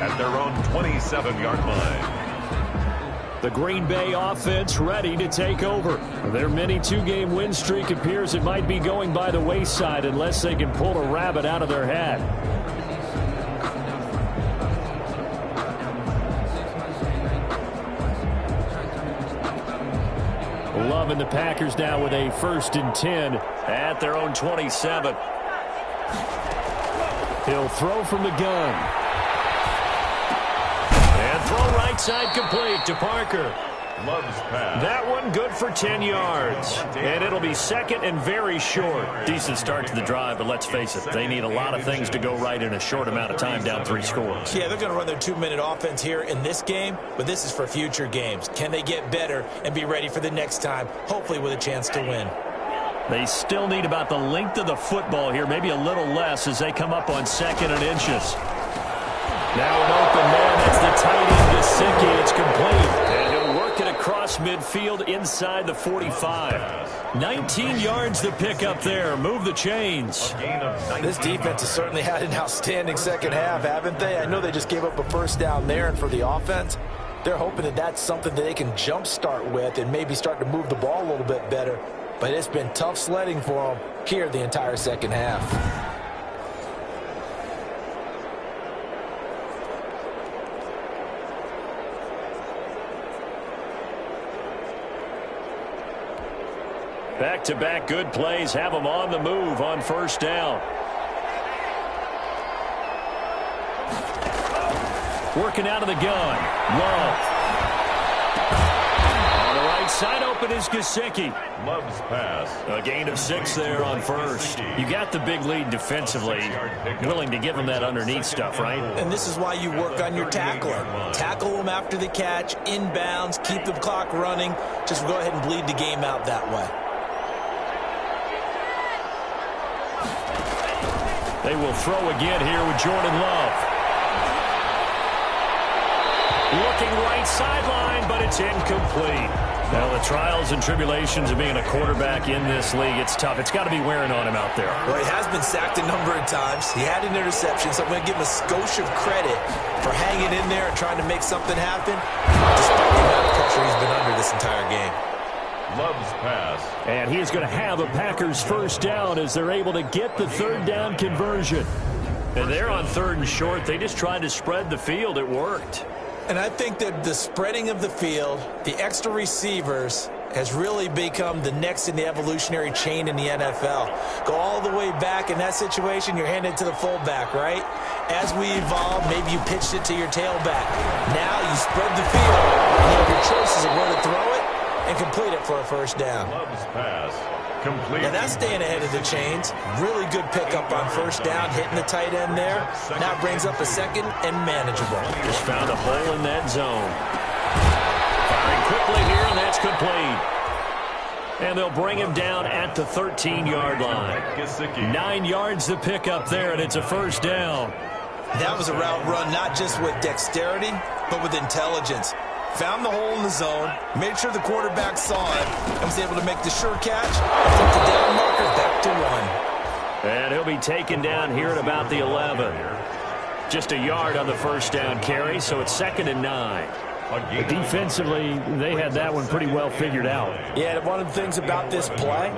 at their own 27-yard line. The Green Bay offense ready to take over. Their mini 2-game win streak appears it might be going by the wayside unless they can pull a rabbit out of their hat. Love and the Packers now with a 1st and 10 at their own 27. He'll throw from the gun. And throw right side complete to Parker. Love's pass. That one good for 10 yards. And it'll be 2nd and very short. Decent start to the drive, but let's face it, they need a lot of things to go right in a short amount of time, down 3 scores. Yeah, they're going to run their 2-minute offense here in this game, but this is for future games. Can they get better and be ready for the next time, hopefully with a chance to win? They still need about the length of the football here, maybe a little less as they come up on 2nd and inches. Now an open man, that's the tight end, Gesicki. It's complete. And he'll work it across midfield inside the 45. 19 yards to pick up there. Move the chains. This defense has certainly had an outstanding second half, haven't they? I know they just gave up a 1st down there, and for the offense, they're hoping that that's something that they can jumpstart with and maybe start to move the ball a little bit better. But it's been tough sledding for them here the entire second half. Back-to-back good plays have them on the move on 1st down. Working out of the gun. Love. On the right side, open open is Gesicki. Love's pass. A gain of 6 there on first. You got the big lead defensively. Willing to give them that underneath stuff, right? And this is why you work on your tackling. Tackle them after the catch, inbounds, keep the clock running. Just go ahead and bleed the game out that way. They will throw again here with Jordan Love. Looking right sideline, but it's incomplete. Now, the trials and tribulations of being a quarterback in this league, it's tough. It's got to be wearing on him out there. Well, he has been sacked a number of times. He had an interception, so I'm going to give him a skosh of credit for hanging in there and trying to make something happen, despite the amount of pressure he's been under this entire game. Love's pass. And he is going to have a Packers first down as they're able to get the third down conversion. And they're on 3rd and short. They just tried to spread the field. It worked. And I think that the spreading of the field, the extra receivers, has really become the next in the evolutionary chain in the NFL. Go all the way back in that situation, you're handed to the fullback, right? As we evolve, maybe you pitched it to your tailback. Now you spread the field, and you have your choices of where to throw it and complete it for a first down. Love's pass. Complete. Now that's staying ahead of the chains. Really good pickup on first down, hitting the tight end there. Now brings up a second and manageable. Just found a hole in that zone. Firing quickly here, and that's complete. And they'll bring him down at the 13-yard line. 9 yards to pick up there, and it's a first down. That was a route run not just with dexterity, but with intelligence. Found the hole in the zone, made sure the quarterback saw it, and was able to make the sure catch, and put the down marker back to 1. And he'll be taken down here at about the 11. Just a yard on the first down carry, so it's 2nd and 9. But defensively, they had that one pretty well figured out. Yeah, one of the things about this play,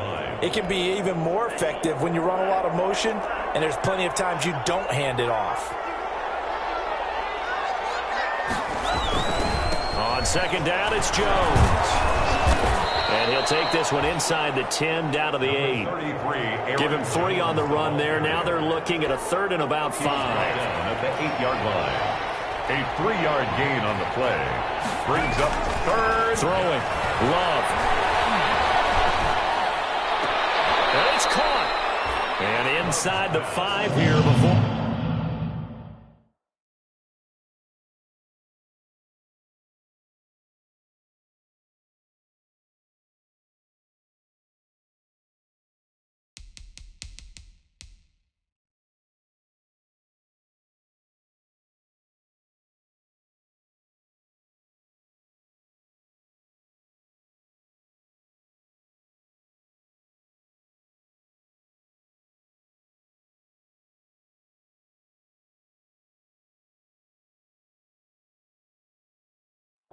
it can be even more effective when you run a lot of motion, and there's plenty of times you don't hand it off. On 2nd down, it's Jones. And he'll take this one inside the 10, down to the 8. Give him 3 on the run there. Now they're looking at a 3rd and about 5. At the 8-yard line. A 3-yard gain on the play. Brings up 3rd. Throwing. Love. And it's caught. And inside the 5 here before.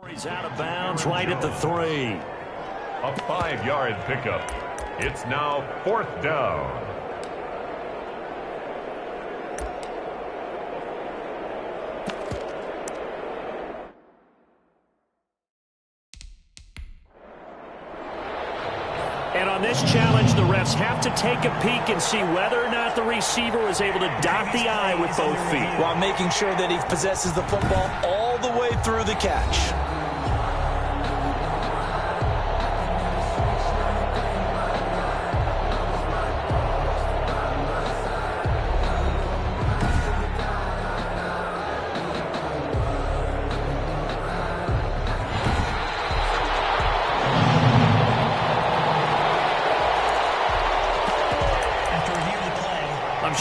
He's out of bounds right at the 3. A 5-yard pickup. It's now 4th down. And on this challenge, the refs have to take a peek and see whether or not the receiver was able to dot the I with both feet, while making sure that he possesses the football all the way through the catch.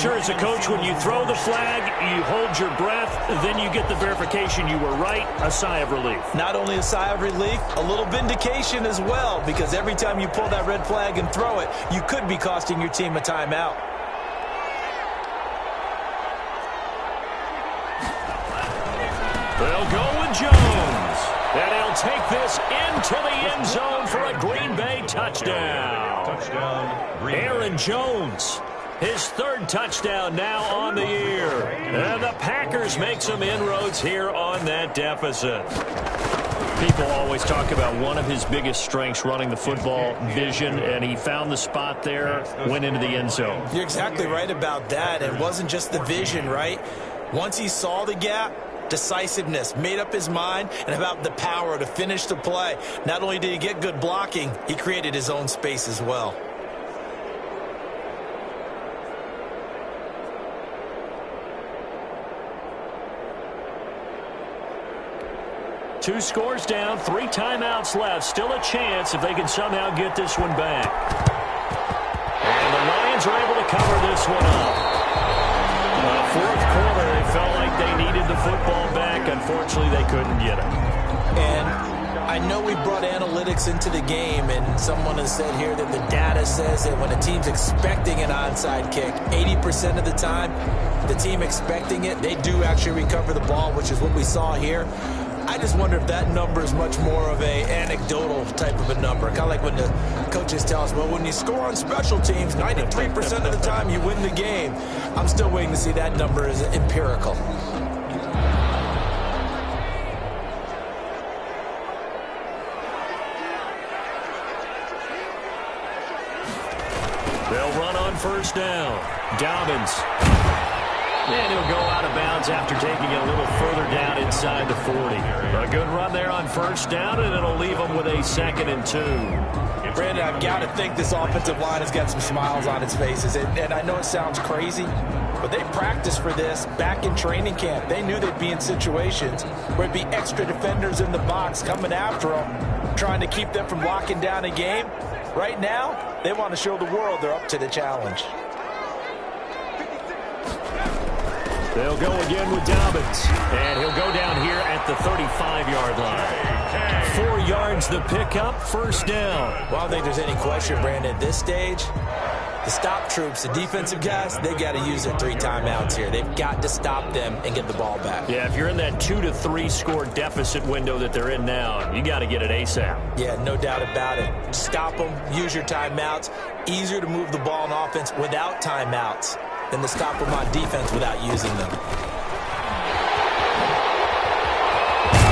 Sure, as a coach, when you throw the flag, you hold your breath, then you get the verification you were right, a sigh of relief. Not only a sigh of relief, a little vindication as well, because every time you pull that red flag and throw it, you could be costing your team a timeout. They'll go with Jones. And he'll take this into the end zone for a Green Bay touchdown. Touchdown, Aaron Jones. His 3rd touchdown now on the year. And the Packers make some inroads here on that deficit. People always talk about one of his biggest strengths, running the football, vision, and he found the spot there, went into the end zone. You're exactly right about that. It wasn't just the vision, right? Once he saw the gap, decisiveness, made up his mind, and about the power to finish the play. Not only did he get good blocking, he created his own space as well. Two scores down, 3 timeouts left. Still a chance if they can somehow get this one back. And the Lions are able to cover this one up. Fourth quarter, they felt like they needed the football back. Unfortunately, they couldn't get it. And I know we brought analytics into the game, and someone has said here that the data says that when a team's expecting an onside kick, 80% of the time, the team expecting it, they do actually recover the ball, which is what we saw here. I just wonder if that number is much more of a anecdotal type of a number. Kind of like when the coaches tell us, well, when you score on special teams, 93% of the time you win the game. I'm still waiting to see that number is empirical. They'll run on first down. Dobbins. And he'll go out of bounds after taking it a little further down inside the 40. A good run there on first down, and it'll leave them with a 2nd and 2. Brandon, I've got to think this offensive line has got some smiles on its faces. And I know it sounds crazy, but they practiced for this back in training camp. They knew they'd be in situations where it'd be extra defenders in the box coming after them, trying to keep them from locking down a game. Right now, they want to show the world they're up to the challenge. They'll go again with Dobbins, and he'll go down here at the 35-yard line. 4 yards the pickup, first down. Well, I don't think there's any question, Brandon, at this stage, the stop troops, the defensive guys, they got to use their 3 timeouts here. They've got to stop them and get the ball back. Yeah, if you're in that 2 to 3 score deficit window that they're in now, you got to get it ASAP. Yeah, no doubt about it. Stop them, use your timeouts. Easier to move the ball on offense without timeouts than to stop them on defense without using them.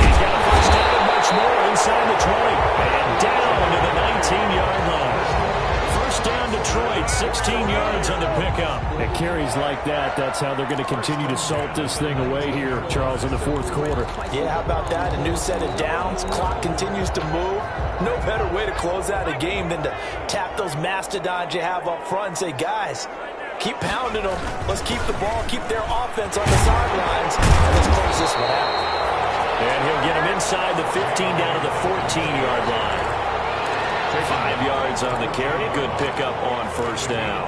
He's got a first down and much more inside the 20. And down to the 19-yard line. First down Detroit, 16 yards on the pickup. It carries like that. That's how they're going to continue to salt this thing away here, Charles, in the fourth quarter. Yeah, how about that? A new set of downs. Clock continues to move. No better way to close out a game than to tap those mastodons you have up front and say, guys, keep pounding them. Let's keep the ball, keep their offense on the sidelines, and let's close this one out. And he'll get him inside the 15 down to the 14-yard line. 5 yards on the carry. Good pickup on first down.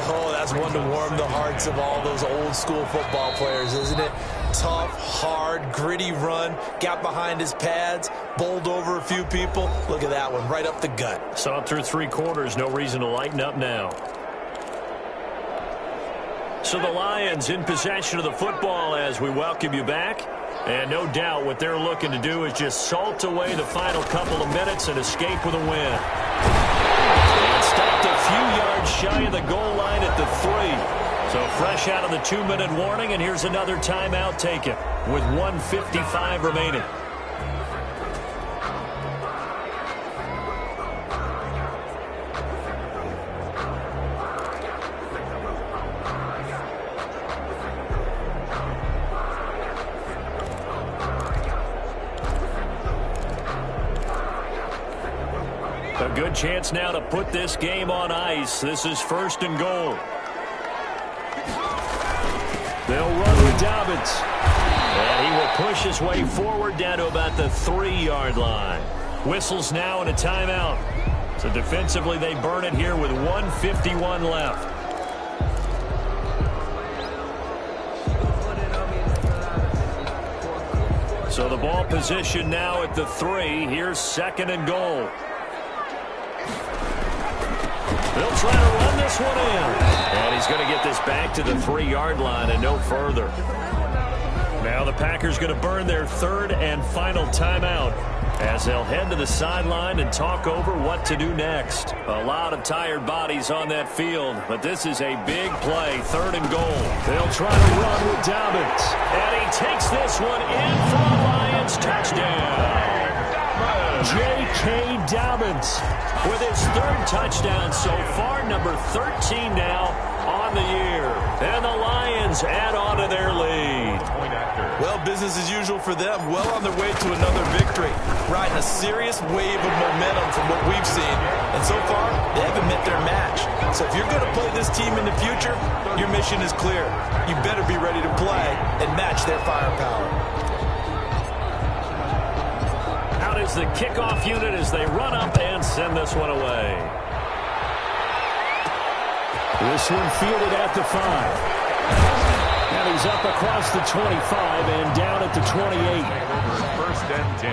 Oh, that's one to warm the hearts of all those old-school football players, isn't it? Tough, hard, gritty run. Got behind his pads, bowled over a few people. Look at that one, right up the gut. Saw it through 3 quarters. No reason to lighten up now. So the Lions in possession of the football as we welcome you back. And no doubt what they're looking to do is just salt away the final couple of minutes and escape with a win. And stopped a few yards shy of the goal line at the 3. So fresh out of the 2-minute warning, and here's another timeout taken with 1:55 remaining. A good chance now to put this game on ice. This is 1st and goal. They'll run with Dobbins. And he will push his way forward down to about the 3-yard line. Whistles now and a timeout. So defensively they burn it here with 1:51 left. So the ball position now at the 3. Here's 2nd and goal. They'll try to run this one in. And he's going to get this back to the 3-yard line and no further. Now the Packers going to burn their 3rd and final timeout as they'll head to the sideline and talk over what to do next. A lot of tired bodies on that field, but this is a big play. 3rd and goal. They'll try to run with Dobbins. And he takes this one in for the Lions. Touchdown. J.K. Dobbins with his 3rd touchdown so far, number 13 now on the year. And the Lions add on to their lead. Well, business as usual for them. Well on their way to another victory. Riding a serious wave of momentum from what we've seen. And so far, they haven't met their match. So if you're going to play this team in the future, your mission is clear. You better be ready to play and match their firepower. Out is the kickoff unit as they run up and send this one away. This one fielded at the 5. And he's up across the 25 and down at the 28. First and 10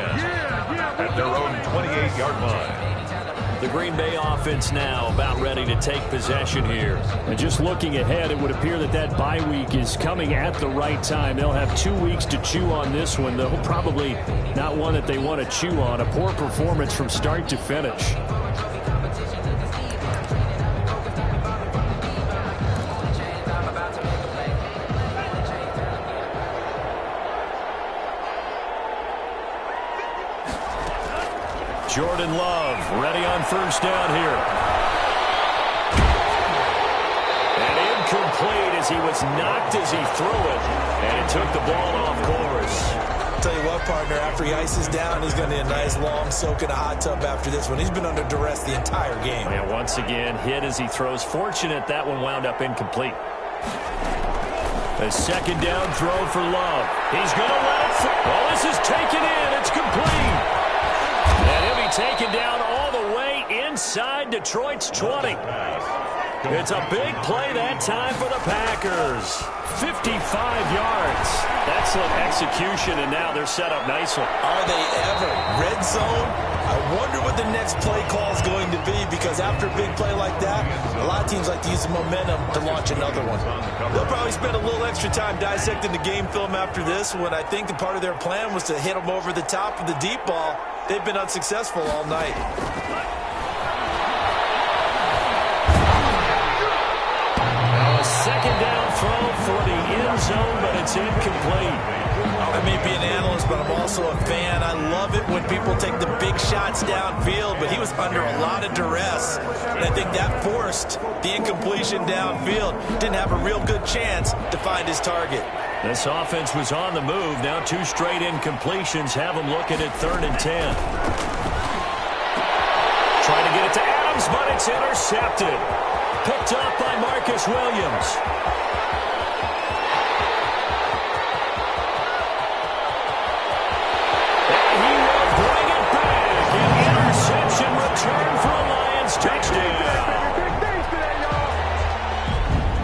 at their own 28-yard line. The Green Bay offense now about ready to take possession here. And just looking ahead, it would appear that that bye week is coming at the right time. They'll have 2 weeks to chew on this one, though probably not one that they want to chew on. A poor performance from start to finish. Jordan Love ready on first down here. And incomplete as he was knocked as he threw it. And it took the ball off course. Tell you what, partner, after he ices down, he's going to need a nice long soak in a hot tub after this one. He's been under duress the entire game. And once again, hit as he throws. Fortunate that one wound up incomplete. A second down throw for Love. He's going to let it fly. Well, this is taken in. It's complete. And he'll be taken down all the way inside Detroit's 20. It's a big play that time for the Packers. 55 yards. Excellent execution, and now they're set up nicely. Are they ever? Red zone? I wonder what the next play call is going to be, because after a big play like that, a lot of teams like to use the momentum to launch another one. They'll probably spend a little extra time dissecting the game film after this one. I think the part of their plan was to hit them over the top of the deep ball. They've been unsuccessful all night. Now a second down throw for the end zone, but it's incomplete. I may be an analyst, but I'm also a fan. I love it when people take the big shots downfield, but he was under a lot of duress. And I think that forced the incompletion downfield. Didn't have a real good chance to find his target. This offense was on the move. Now 2 straight incompletions have them looking at 3rd and 10. Trying to get it to Adams, but it's intercepted. Picked up by Marcus Williams. And he will bring it back. An interception return for a Lions touchdown.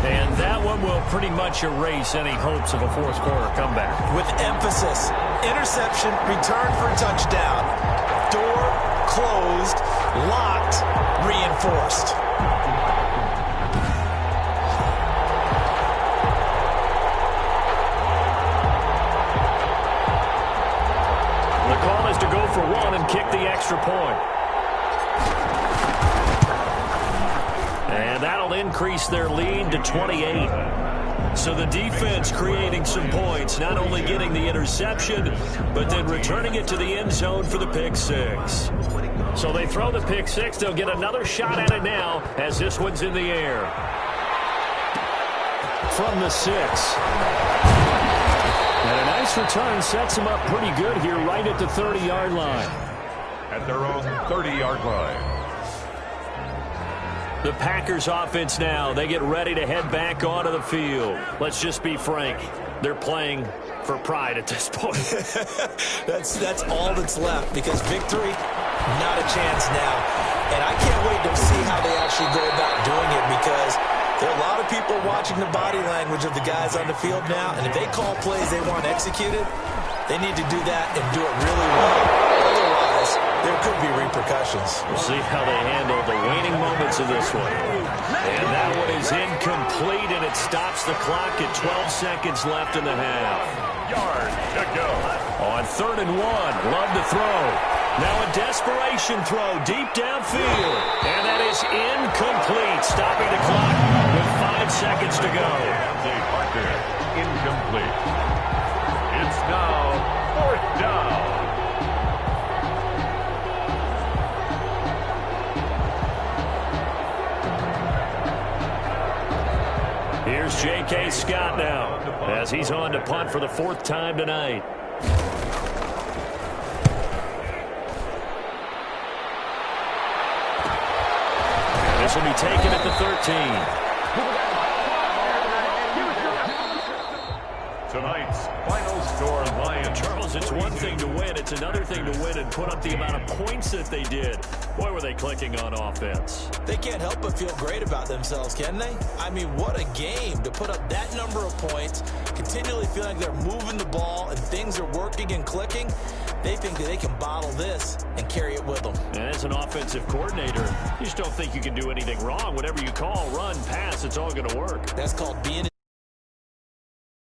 And that one will pretty much erase any hopes of a fourth-quarter comeback. With emphasis, interception, return for a touchdown. Door closed, locked, reinforced. The call is to go for 1 and kick the extra point. And that'll increase their lead to 28. So the defense creating some points, not only getting the interception, but then returning it to the end zone for the pick 6. So they throw the pick 6. They'll get another shot at it now as this one's in the air. From the 6. And a nice return sets them up pretty good here right at the 30-yard line. At their own 30-yard line. The Packers offense now, they get ready to head back onto the field. Let's just be frank, they're playing for pride at this point. That's all that's left, because victory, not a chance now. And I can't wait to see how they actually go about doing it, because there are a lot of people watching the body language of the guys on the field now, and if they call plays they want executed, they need to do that and do it really well. Otherwise, there could be repercussions. We'll see how they handle the waning moments of this one. And that one is incomplete, and it stops the clock at 12 seconds left in the half. Yard to go. On 3rd and 1, Love to throw. Now a desperation throw deep downfield. And that is incomplete, stopping the clock with 5 seconds to go. Incomplete. It's now 4th down. Here's J.K. Scott now as he's on to punt for the 4th time tonight. This will be taken at the 13. Tonight's final score, Lions. Charles, it's one thing to win. It's another thing to win and put up the amount of points that they did. Boy, were they clicking on offense. They can't help but feel great about themselves, can they? I mean, what a game to put up that number of points, continually feeling like they're moving the ball and things are working and clicking. They think that they can bottle this and carry it with them. And as an offensive coordinator, you just don't think you can do anything wrong. Whatever you call, run, pass, it's all going to work. That's called being a